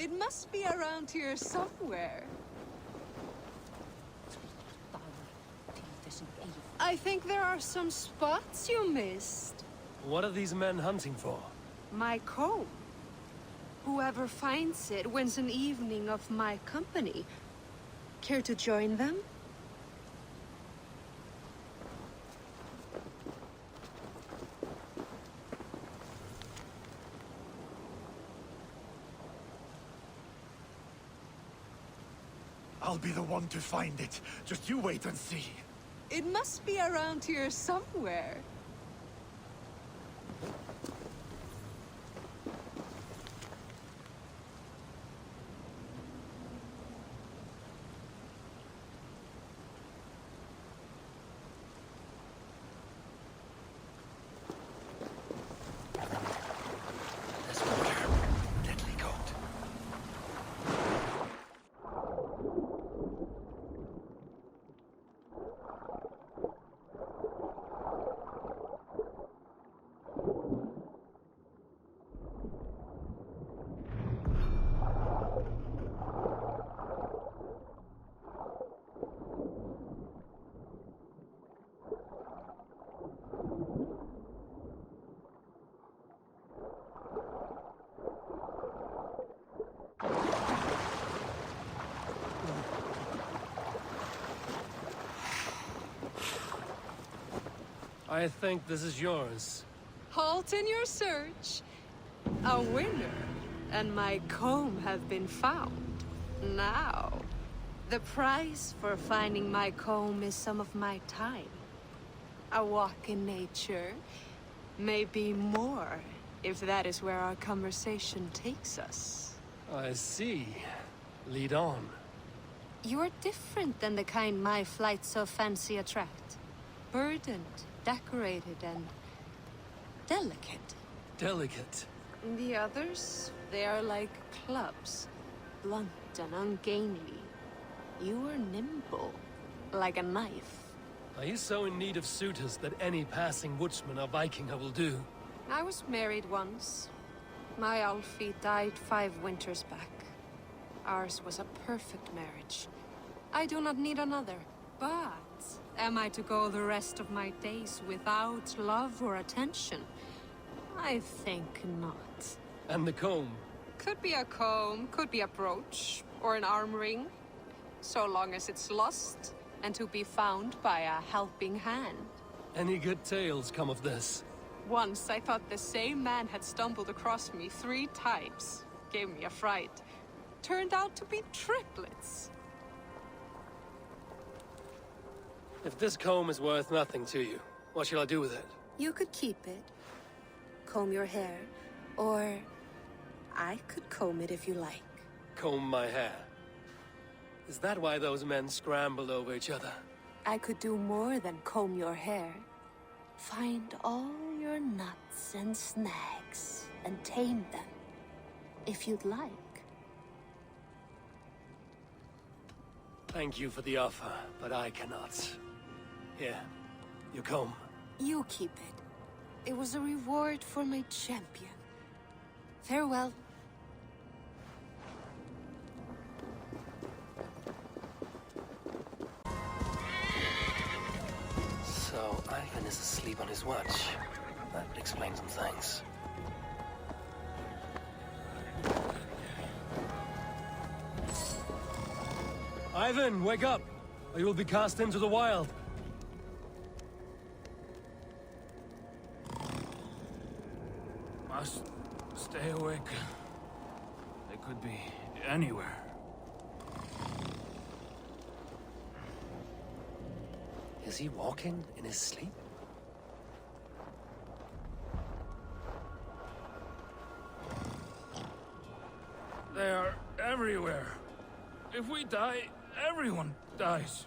It must be around here somewhere. I think there are some spots you missed. What are these men hunting for? My comb. Whoever finds it wins an evening of my company. Care to join them? I'll be the one to find it. Just you wait and see. It must be around here somewhere. There's water. Deadly cold. I think this is yours. Halt in your search. A winner, and my comb have been found. Now, the price for finding my comb is some of my time. A walk in nature, maybe more, if that is where our conversation takes us. I see. Lead on. You are different than the kind my flights of fancy attract. Burdened, decorated, and delicate. Delicate. The others, they are like clubs, blunt and ungainly. You are nimble, like a knife. Are you so in need of suitors that any passing woodsman or Vikinger will do? I was married once. My Alfie died 5 winters back. Ours was a perfect marriage. I do not need another, but am I to go the rest of my days without love or attention? I think not. And the comb? Could be a comb, could be a brooch, or an arm ring. So long as it's lost, and to be found by a helping hand. Any good tales come of this? Once I thought the same man had stumbled across me 3 times. Gave me a fright. Turned out to be triplets. If this comb is worth nothing to you, what shall I do with it? You could keep it. Comb your hair. Or I could comb it if you like. Comb my hair. Is that why those men scrambled over each other? I could do more than comb your hair. Find all your nuts and snags and tame them, if you'd like. Thank you for the offer, but I cannot. Here, your comb. You keep it. It was a reward for my champion. Farewell. So, Ivan is asleep on his watch. That would explain some things. Ivan, wake up! Or you'll be cast into the wild. Must stay awake. They could be anywhere. Is he walking in his sleep? They are everywhere. If we die, everyone dies.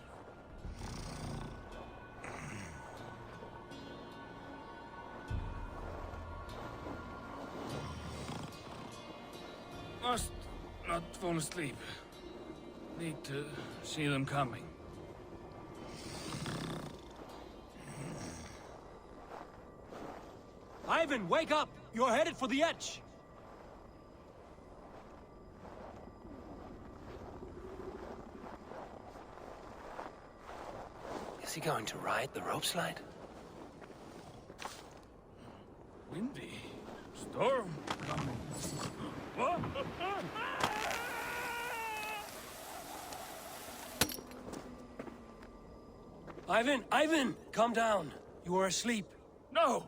Must not fall asleep. Need to see them coming. Ivan, wake up! You're headed for the edge! he going to ride the rope slide? Windy. Storm coming. What? Ivan! Calm down. You were asleep. No!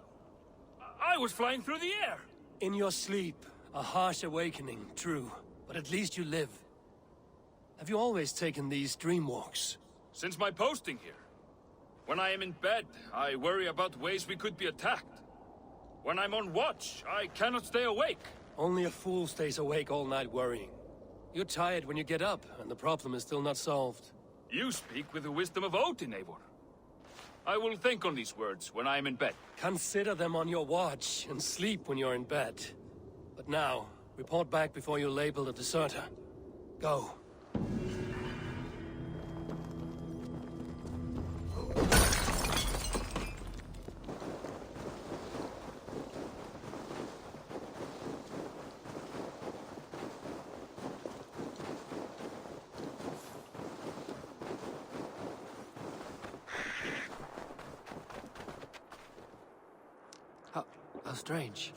I was flying through the air! In your sleep. A harsh awakening, true. But at least you live. Have you always taken these dream walks? Since my posting here. When I am in bed, I worry about ways we could be attacked. When I'm on watch, I cannot stay awake. Only a fool stays awake all night worrying. You're tired when you get up, and the problem is still not solved. You speak with the wisdom of Odin, Eivor. I will think on these words when I am in bed. Consider them on your watch, and sleep when you're in bed. But now, report back before you're labeled a deserter. Go. How strange.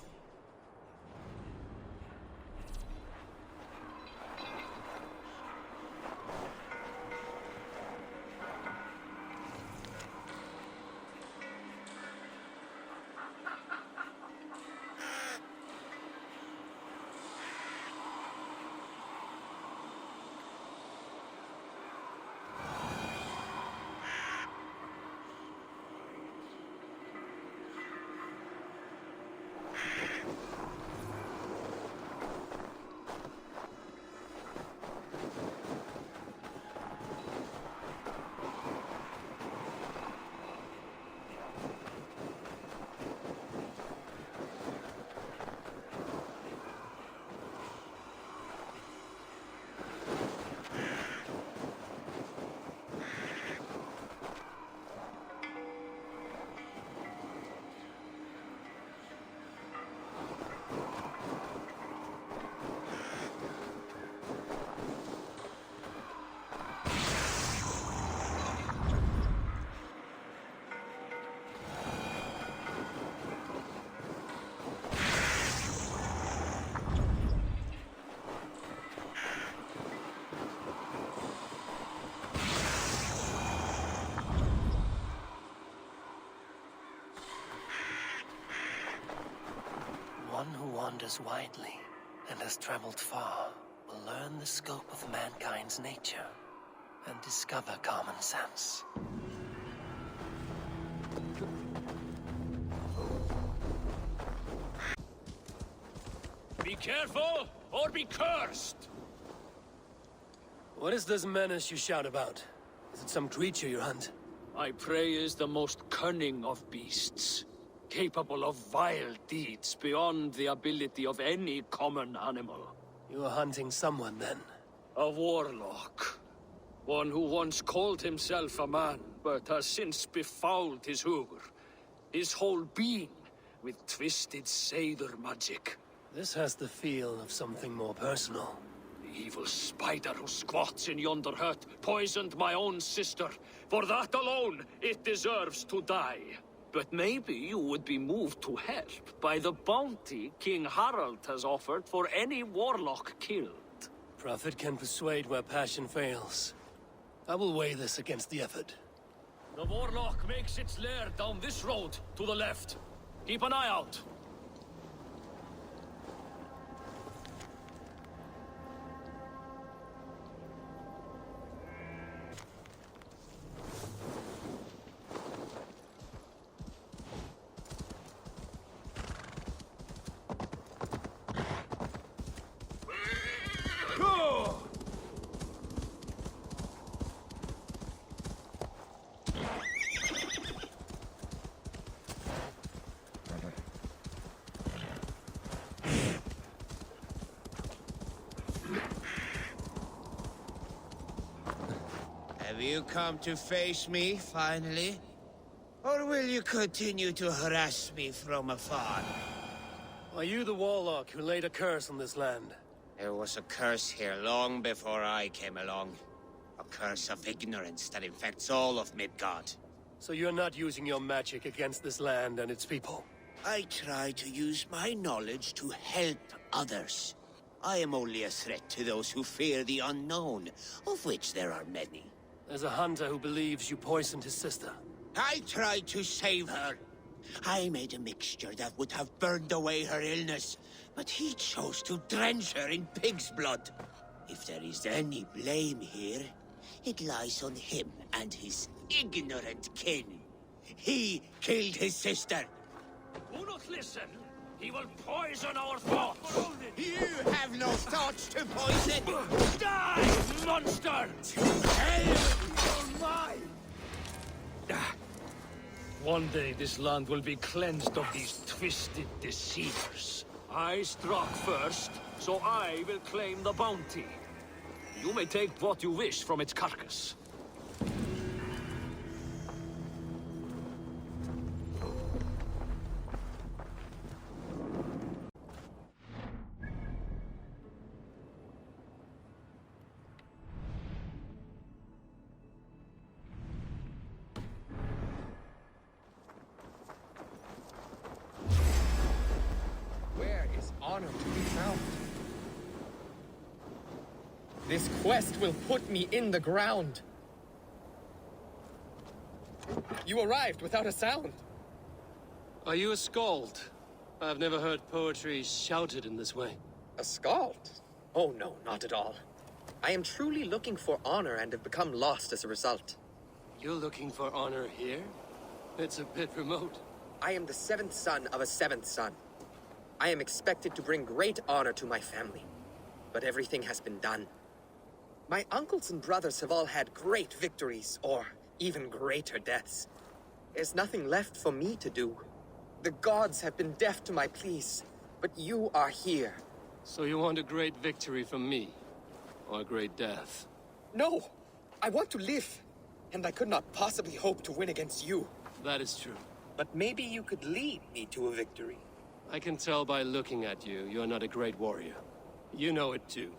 One who wanders widely and has traveled far will learn the scope of mankind's nature and discover common sense. Be careful, or be cursed! What is this menace you shout about? Is it some creature you hunt? My prey is the most cunning of beasts, capable of vile deeds beyond the ability of any common animal. You are hunting someone, then? A warlock. One who once called himself a man, but has since befouled his hugr, his whole being, with twisted Seidr magic. This has the feel of something more personal. The evil spider who squats in yonder hut poisoned my own sister. For that alone, it deserves to die. But maybe you would be moved to help by the bounty King Harald has offered for any warlock killed. Prophet can persuade where passion fails. I will weigh this against the effort. The warlock makes its lair down this road, to the left. Keep an eye out. Have you come to face me, finally? Or will you continue to harass me from afar? Are you the warlock who laid a curse on this land? There was a curse here long before I came along. A curse of ignorance that infects all of Midgard. So you're not using your magic against this land and its people? I try to use my knowledge to help others. I am only a threat to those who fear the unknown, of which there are many. There's a hunter who believes you poisoned his sister. I tried to save her. I made a mixture that would have burned away her illness, but he chose to drench her in pig's blood. If there is any blame here, it lies on him and his ignorant kin. He killed his sister. Do not listen. He will poison our thoughts. You have no thoughts to poison. Die, monster! One day this land will be cleansed of these twisted deceivers. I struck first, so I will claim the bounty. You may take what you wish from its carcass. Where is honor to be found? This quest will put me in the ground. You arrived without a sound. Are you a skald? I've never heard poetry shouted in this way. A skald? Oh no, not at all. I am truly looking for honor and have become lost as a result. You're looking for honor here? It's a bit remote. I am the seventh son of a seventh son. I am expected to bring great honor to my family. But everything has been done. My uncles and brothers have all had great victories, or even greater deaths. There's nothing left for me to do. The gods have been deaf to my pleas, but you are here. So you want a great victory from me? Or a great death? No! I want to live, and I could not possibly hope to win against you. That is true. But maybe you could lead me to a victory. I can tell by looking at you, you're not a great warrior. You know it too.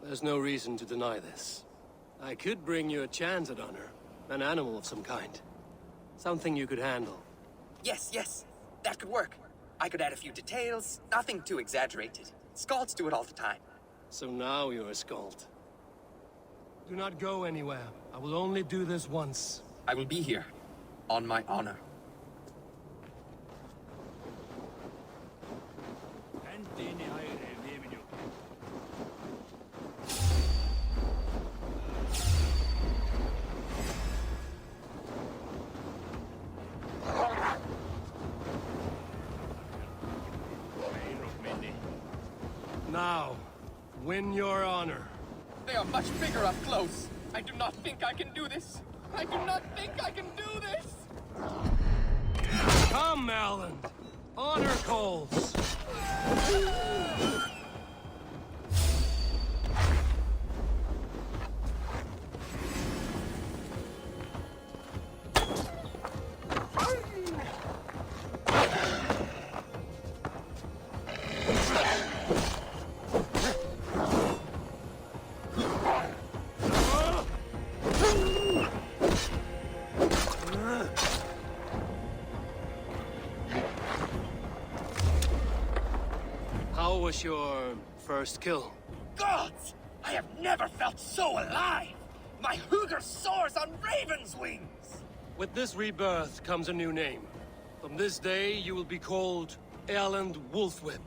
There's no reason to deny this. I could bring you a chance at honor. An animal of some kind. Something you could handle. Yes, that could work. I could add a few details, nothing too exaggerated. Skalds do it all the time. So now you're a skald. Do not go anywhere. I will only do this once. I will be here, on my honor. Now, win your honor. They are much bigger up close. I do not think I can do this. I do not think I can do this. Come, Alan. Honor calls. How was your first kill? Gods! I have never felt so alive! My hooger soars on raven's wings! With this rebirth comes a new name. From this day, you will be called Erland Wolfwhip,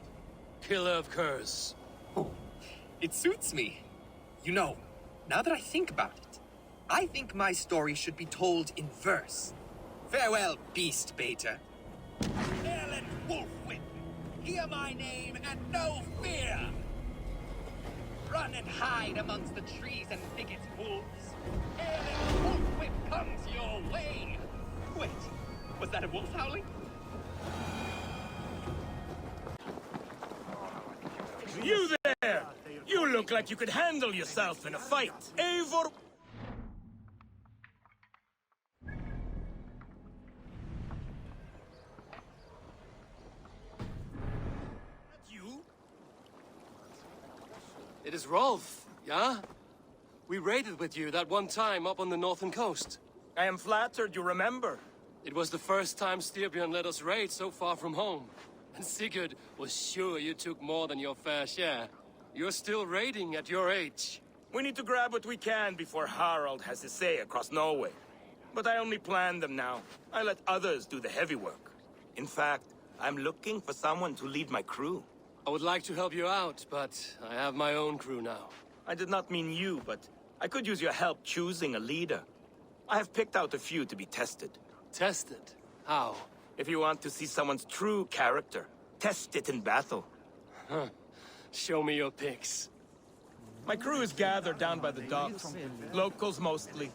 Killer of Curs. Oh, it suits me. You know, now that I think about it, I think my story should be told in verse. Farewell, beast baiter. Erland Wolfwhip, hear my name and no fear! Run and hide amongst the trees and thickets, wolves. Erland Wolfwhip comes your way! Wait, was that a wolf howling? You there! You look like you could handle yourself in a fight. Eivor... You? It is Rolf, yeah? We raided with you that one time up on the northern coast. I am flattered you remember. It was the first time Styrbjörn let us raid so far from home. And Sigurd was sure you took more than your fair share. You're still raiding at your age. We need to grab what we can before Harald has his say across Norway. But I only plan them now. I let others do the heavy work. In fact, I'm looking for someone to lead my crew. I would like to help you out, but I have my own crew now. I did not mean you, but I could use your help choosing a leader. I have picked out a few to be tested. Tested? How? If you want to see someone's true character, test it in battle. Huh. Show me your picks. My crew is gathered down by the docks. Locals mostly.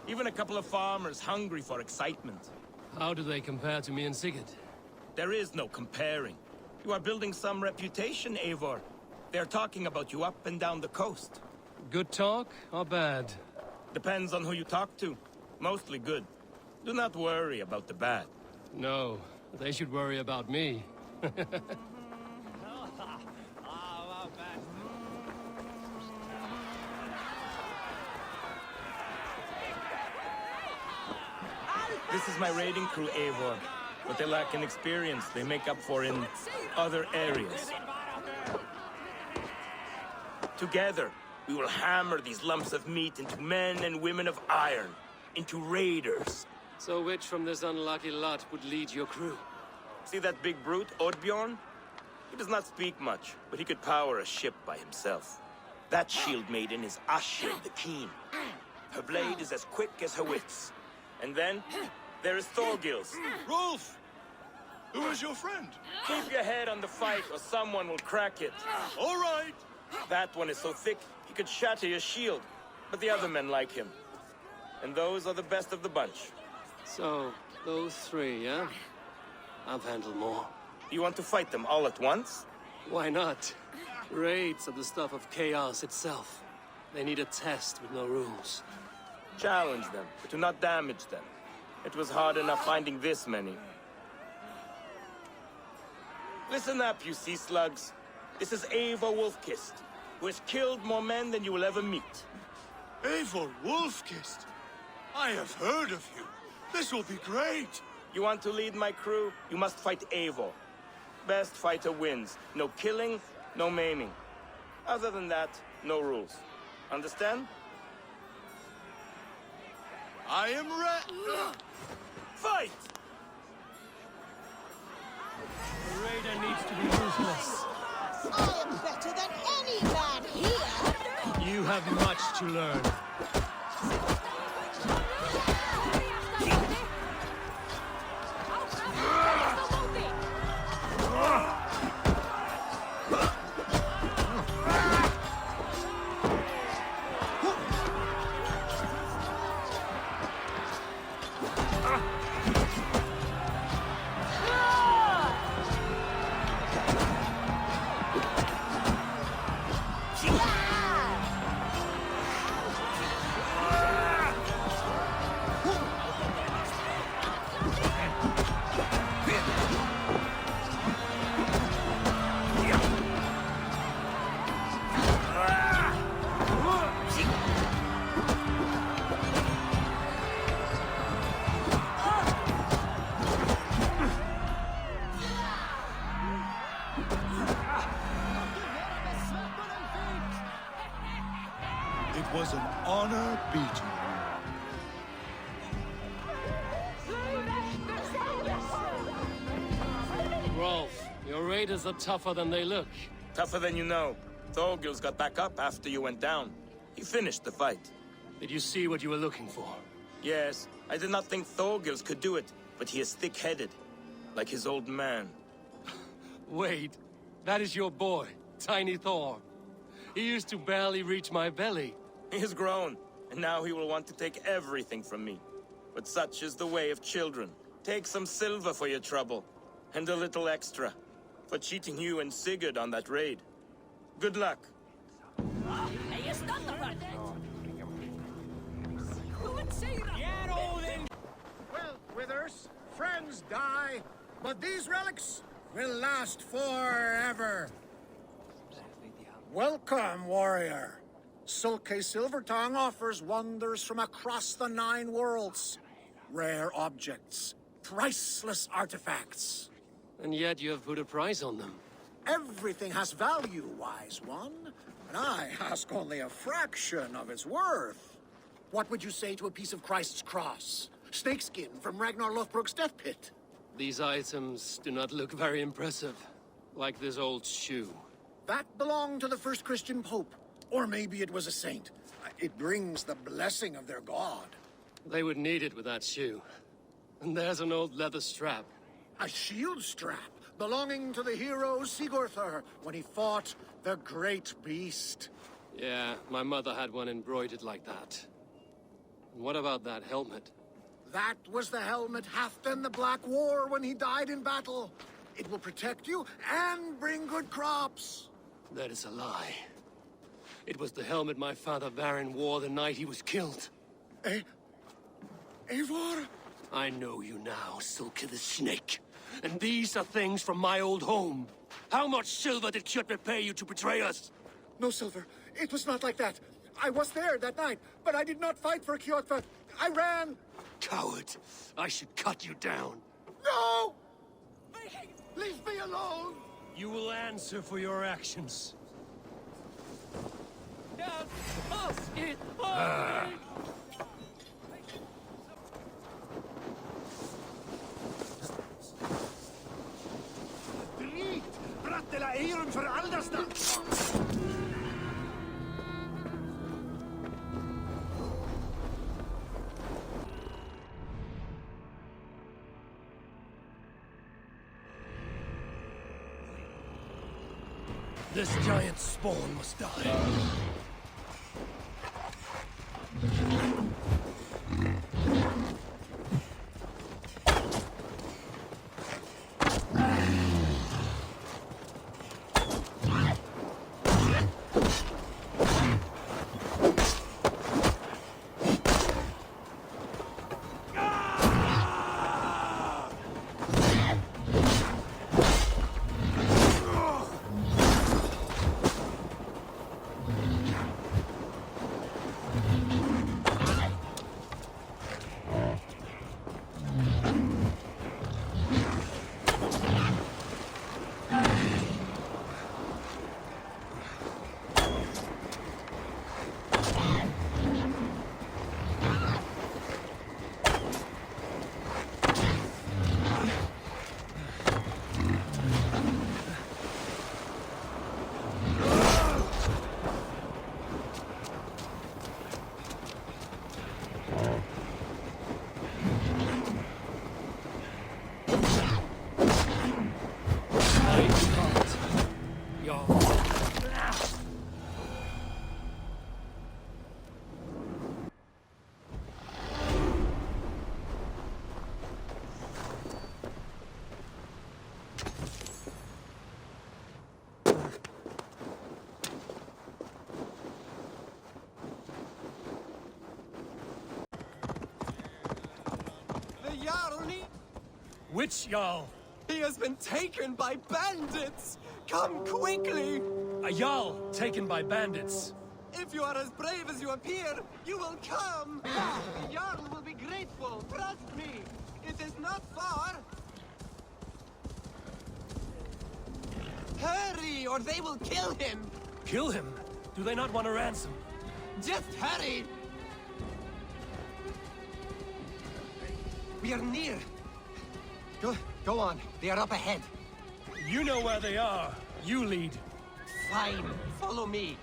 Even a couple of farmers hungry for excitement. How do they compare to me and Sigurd? There is no comparing. You are building some reputation, Eivor. They're talking about you up and down the coast. Good talk or bad? Depends on who you talk to. Mostly good. Do not worry about the bad. No, they should worry about me. This is my raiding crew, Eivor. What they lack in experience, they make up for in other areas. Together, we will hammer these lumps of meat into men and women of iron, into raiders. So which from this unlucky lot would lead your crew? See that big brute, Oddbjorn? He does not speak much, but he could power a ship by himself. That shield maiden is Ashild the Keen. Her blade is as quick as her wits. And then, there is Thorgils. Rolf! Who is your friend? Keep your head on the fight or someone will crack it. All right! That one is so thick, he could shatter your shield. But the other men like him. And those are the best of the bunch. So, those three, yeah? I've handled more. You want to fight them all at once? Why not? Raids are the stuff of chaos itself. They need a test with no rules. Challenge them, but do not damage them. It was hard enough finding this many. Listen up, you sea slugs. This is Eivor Wolfkist, who has killed more men than you will ever meet. Eivor Wolfkist! I have heard of you. This will be great! You want to lead my crew? You must fight Eivor. Best fighter wins. No killing, no maiming. Other than that, no rules. Understand? I am ready! Fight! The raider needs to be ruthless. I am better than any man here! You have much to learn. It was an honor beating. Rolf, your raiders are tougher than they look. Tougher than you know. Thorgils got back up after you went down. He finished the fight. Did you see what you were looking for? Yes, I did not think Thorgils could do it, but he is thick-headed. Like his old man. Wait, that is your boy, Tiny Thor. He used to barely reach my belly. He has grown, and now he will want to take everything from me. But such is the way of children. Take some silver for your trouble, and a little extra, for cheating you and Sigurd on that raid. Good luck. Well, Withers, friends die, but these relics will last forever. Welcome, warrior. Sulke Silvertongue offers wonders from across the 9 worlds. Rare objects. Priceless artifacts. And yet you have put a price on them. Everything has value, wise one. And I ask only a fraction of its worth. What would you say to a piece of Christ's cross? Snakeskin from Ragnar Lothbrok's death pit. These items do not look very impressive. Like this old shoe. That belonged to the first Christian pope. Or maybe it was a saint. It brings the blessing of their god. They would need it with that shoe. And there's an old leather strap. A shield strap belonging to the hero Sigurður when he fought the great beast. Yeah, my mother had one embroidered like that. And what about that helmet? That was the helmet Halfdan the Black wore when he died in battle. It will protect you and bring good crops. That is a lie. It was the helmet my father Varin wore the night he was killed. Eivor? I know you now, Silke the Snake. And these are things from my old home. How much silver did Kjotve pay you to betray us? No silver. It was not like that. I was there that night, but I did not fight for Kjotve. I ran. Coward. I should cut you down. No! Leave me alone! You will answer for your actions. This giant spawn must die. Which Jarl? He has been taken by bandits! Come quickly! A Jarl taken by bandits. If you are as brave as you appear, you will come! The Jarl will be grateful, trust me! It is not far! Hurry, or they will kill him! Kill him? Do they not want a ransom? Just hurry! We are near! Go on, they are up ahead. You know where they are. You lead. Fine, follow me.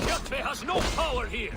Kjotve has no power here!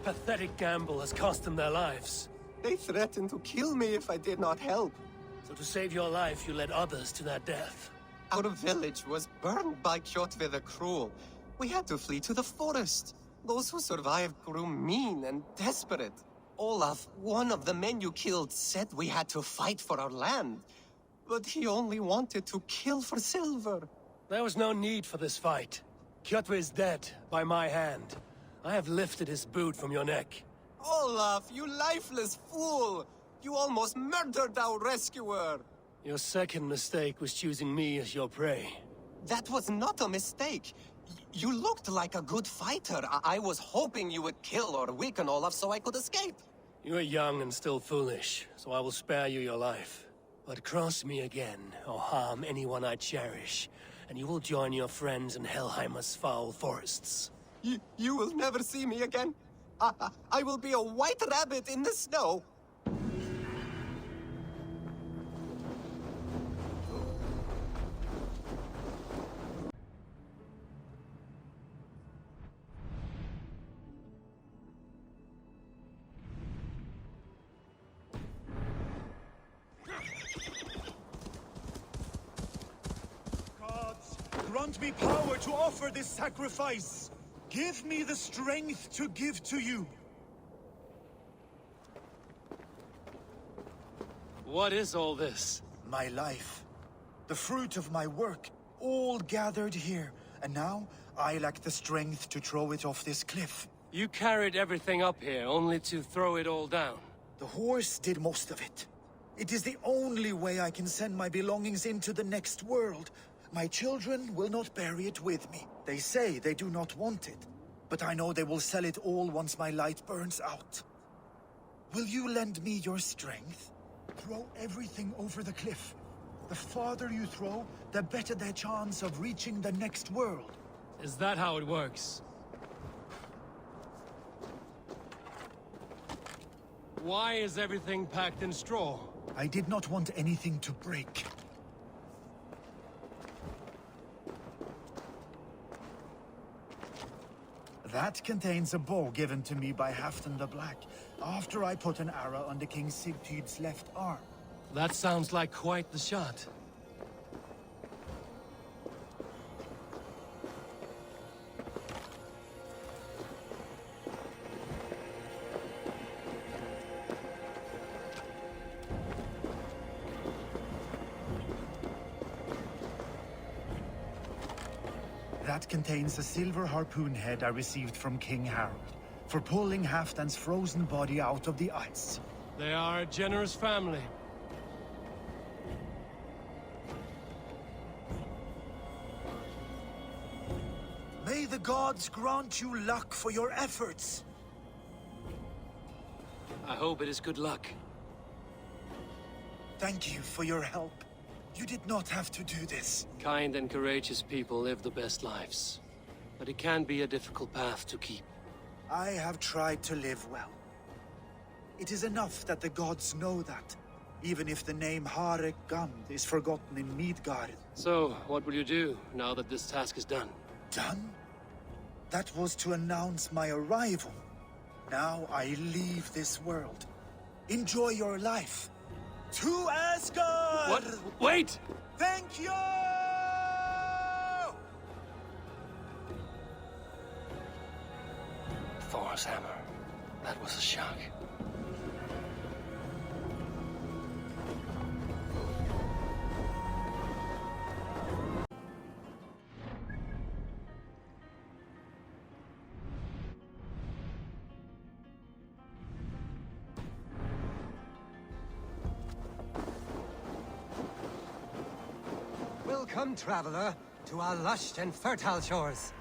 pathetic gamble has cost them their lives. They threatened to kill me if I did not help. So to save your life, you led others to their death. Our village was burned by Kjotve the Cruel. We had to flee to the forest. Those who survived grew mean and desperate. Olaf, one of the men you killed, said we had to fight for our land. But he only wanted to kill for silver. There was no need for this fight. Kjotve is dead, by my hand. I have lifted his boot from your neck. Olaf, you lifeless fool! You almost murdered our rescuer! Your second mistake was choosing me as your prey. That was not a mistake. You looked like a good fighter. I was hoping you would kill or weaken Olaf so I could escape. You are young and still foolish, so I will spare you your life. But cross me again, or harm anyone I cherish, and you will join your friends in Helheimer's foul forests. You will never see me again. I will be a white rabbit in the snow. Grant me power to offer this sacrifice. Give me the strength to give to you. What is all this? My life. The fruit of my work. All gathered here. And now, I lack the strength to throw it off this cliff. You carried everything up here, only to throw it all down. The horse did most of it. It is the only way I can send my belongings into the next world. My children will not bury it with me. They say they do not want it. But I know they will sell it all once my light burns out. Will you lend me your strength? Throw everything over the cliff. The farther you throw, the better their chance of reaching the next world. Is that how it works? Why is everything packed in straw? I did not want anything to break. That contains a bow given to me by Halfdan the Black, after I put an arrow under King Sigtyd's left arm. That sounds like quite the shot. That contains a silver harpoon head I received from King Harold, for pulling Halfdan's frozen body out of the ice. They are a generous family. May the gods grant you luck for your efforts. I hope it is good luck. Thank you for your help. You did not have to do this. Kind and courageous people live the best lives. But it can be a difficult path to keep. I have tried to live well. It is enough that the gods know that, even if the name Harek Gand is forgotten in Midgard. So, what will you do, now that this task is done? Done? That was to announce my arrival. Now I leave this world. Enjoy your life. To Asgard! What? Wait! Thank you! Thor's hammer. That was a shock. Welcome, traveler, to our lush and fertile shores.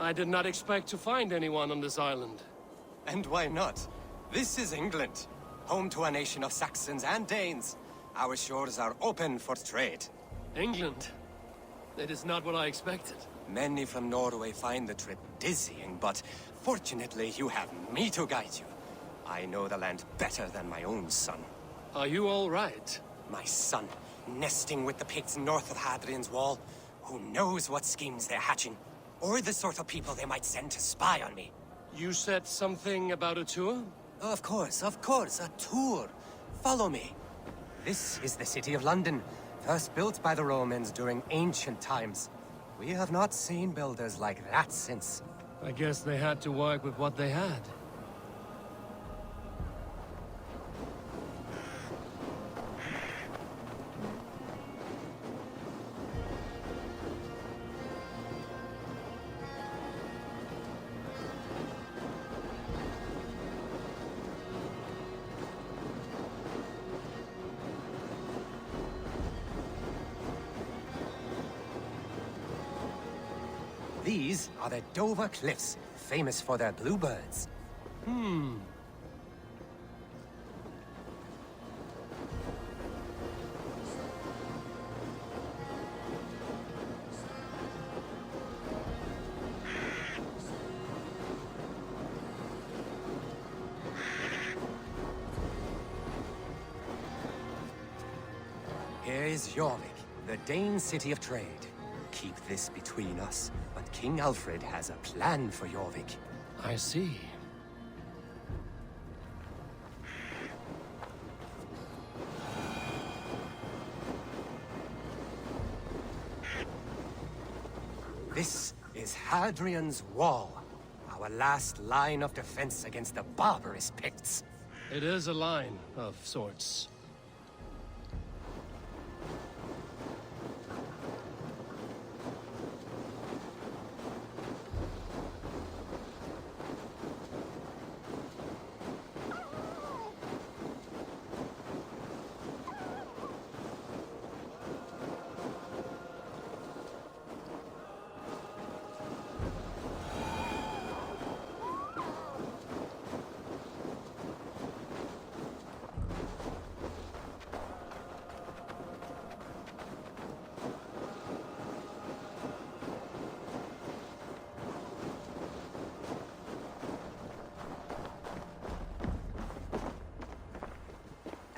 I did not expect to find anyone on this island. And why not? This is England, home to a nation of Saxons and Danes. Our shores are open for trade. England? It is not what I expected. Many from Norway find the trip dizzying, but fortunately you have me to guide you. I know the land better than my own son. Are you all right? My son, nesting with the pigs north of Hadrian's Wall. Who knows what schemes they're hatching? Or the sort of people they might send to spy on me. You said something about a tour? Of course, a tour. Follow me. This is the city of London, first built by the Romans during ancient times. We have not seen builders like that since. I guess they had to work with what they had. These are the Dover Cliffs, famous for their bluebirds. Here is Jorvik, the Dane city of trade. Keep this between us, but King Alfred has a plan for Jorvik. I see. This is Hadrian's Wall, our last line of defense against the barbarous Picts. It is a line of sorts.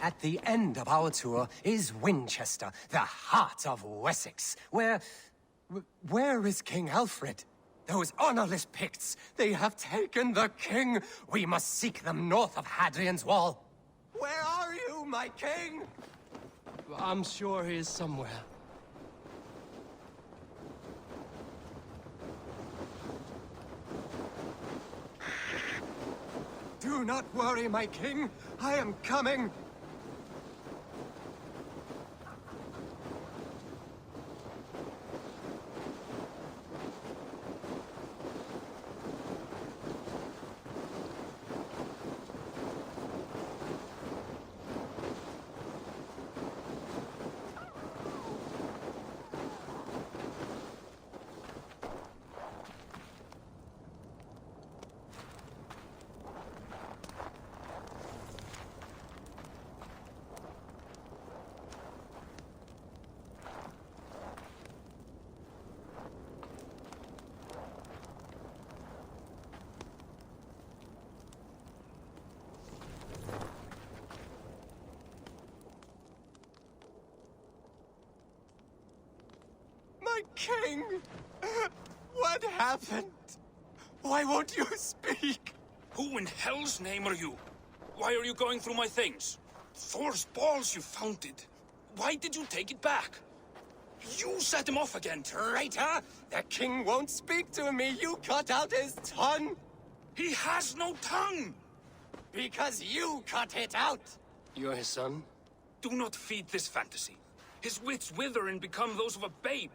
At the end of our tour is Winchester, the heart of Wessex, where is King Alfred? Those honorless Picts, they have taken the king! We must seek them north of Hadrian's Wall! Where are you, my king? I'm sure he is somewhere. Do not worry, my king. I am coming. My king! What happened? Why won't you speak? Who in hell's name are you? Why are you going through my things? Thor's balls, you found it. Why did you take it back? You set him off again. Traitor! The king won't speak to me. You cut out his tongue. He has no tongue! Because you cut it out. You're his son? Do not feed this fantasy. His wits wither and become those of a babe.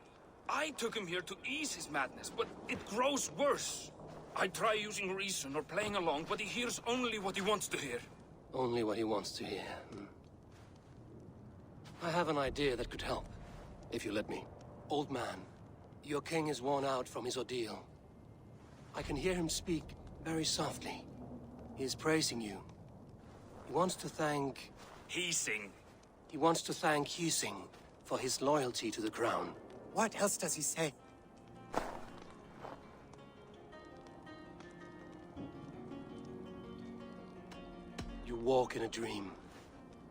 I took him here to ease his madness, but it grows worse. I try using reason or playing along, but he hears only what he wants to hear. Only what he wants to hear. I have an idea that could help, if you let me. Old man, your king is worn out from his ordeal. I can hear him speak very softly. He is praising you. He wants to thank... Heesing. He wants to thank Heesing for his loyalty to the crown. What else does he say? You walk in a dream.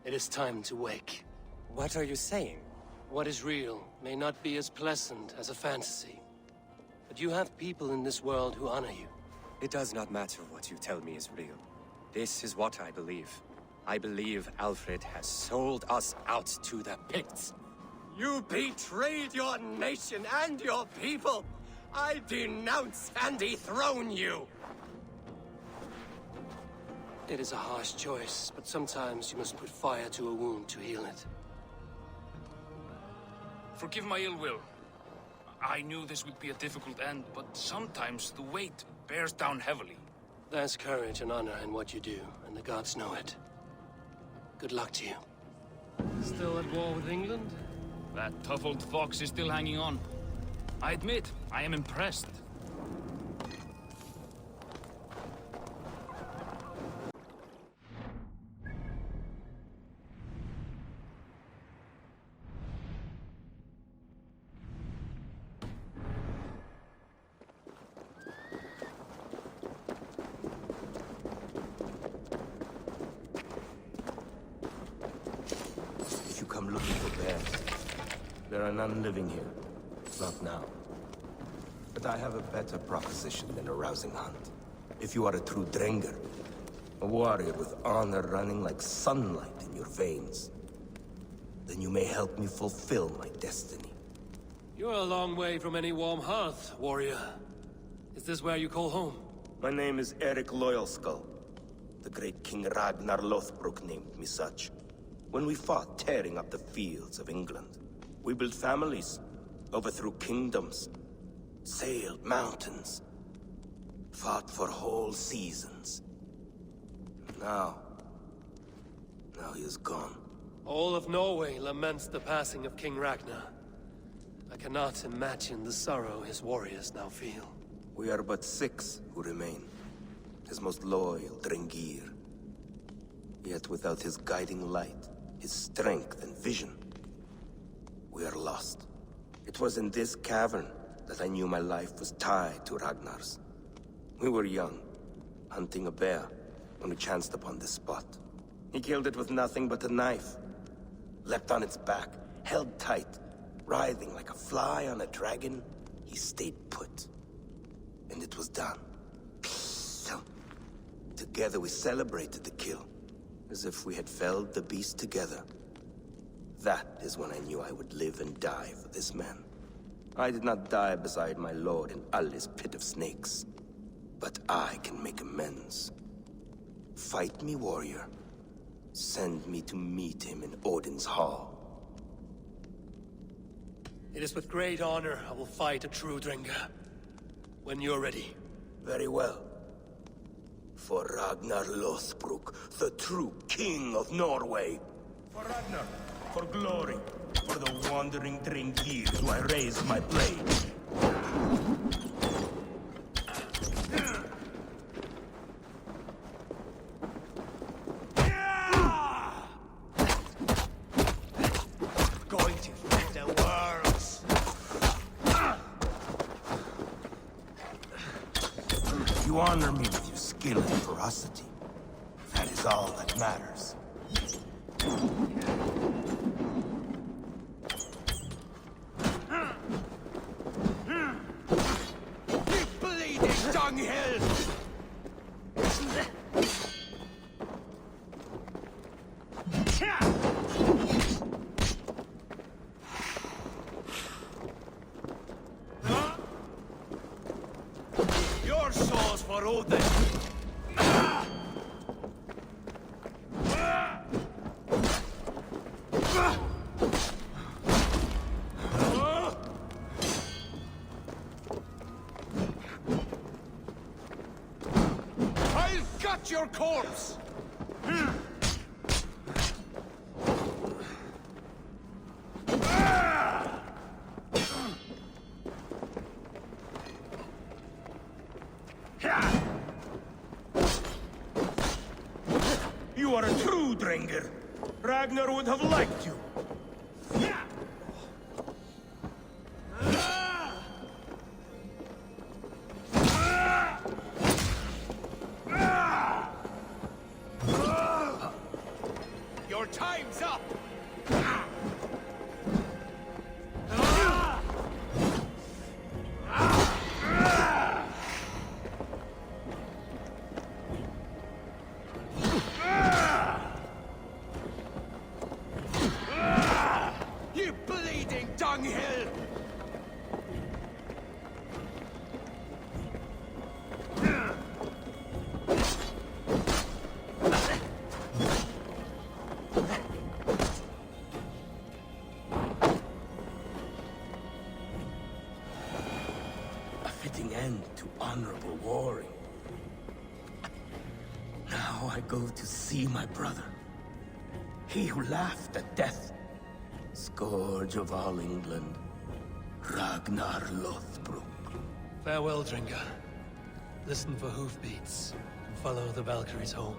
It is time to wake. What are you saying? What is real may not be as pleasant as a fantasy. But you have people in this world who honor you. It does not matter what you tell me is real. This is what I believe. I believe Alfred has sold us out to the Picts. You betrayed your nation and your people! I denounce and dethrone you! It is a harsh choice, but sometimes you must put fire to a wound to heal it. Forgive my ill will. I knew this would be a difficult end, but sometimes the weight bears down heavily. There's courage and honor in what you do, and the gods know it. Good luck to you. Still at war with England? That tough old fox is still hanging on. I admit, I am impressed. If you come looking for bears, there are none living here. Not now. But I have a better proposition than a rousing hunt. If you are a true Drengr, a warrior with honor running like sunlight in your veins, then you may help me fulfill my destiny. You're a long way from any warm hearth, warrior. Is this where you call home? My name is Eric Loyalskull. The great King Ragnar Lothbrok named me such. When we fought tearing up the fields of England, we built families, overthrew kingdoms, sailed mountains, fought for whole seasons. Now he is gone. All of Norway laments the passing of King Ragnar. I cannot imagine the sorrow his warriors now feel. We are but 6 who remain. His most loyal Drengir. Yet without his guiding light, his strength and vision, we are lost. It was in this cavern that I knew my life was tied to Ragnar's. We were young, hunting a bear, when we chanced upon this spot. He killed it with nothing but a knife. Leapt on its back, held tight, writhing like a fly on a dragon. He stayed put. And it was done. Together we celebrated the kill, as if we had felled the beast together. That is when I knew I would live and die for this man. I did not die beside my lord in Ali's pit of snakes. But I can make amends. Fight me, warrior. Send me to meet him in Odin's hall. It is with great honor I will fight a true Drengr. When you're ready. Very well. For Ragnar Lothbrok, the true king of Norway. For Ragnar, for glory, for the wandering Drengir do I raise my blade. Going to fit the worlds. You honor me with your skill and ferocity. That is all that matters. Bleeding dunghill! Your souls for Odin! I'll gut your corpse! You are a true Drengr. Ragnar would have liked you. Your time's up! dunghill! A fitting end to honorable warring. Now I go to see my brother. He who laughed at death. Scourge of all England. Ragnar Lothbrok. Farewell, Dringa. Listen for hoofbeats and follow the Valkyries home.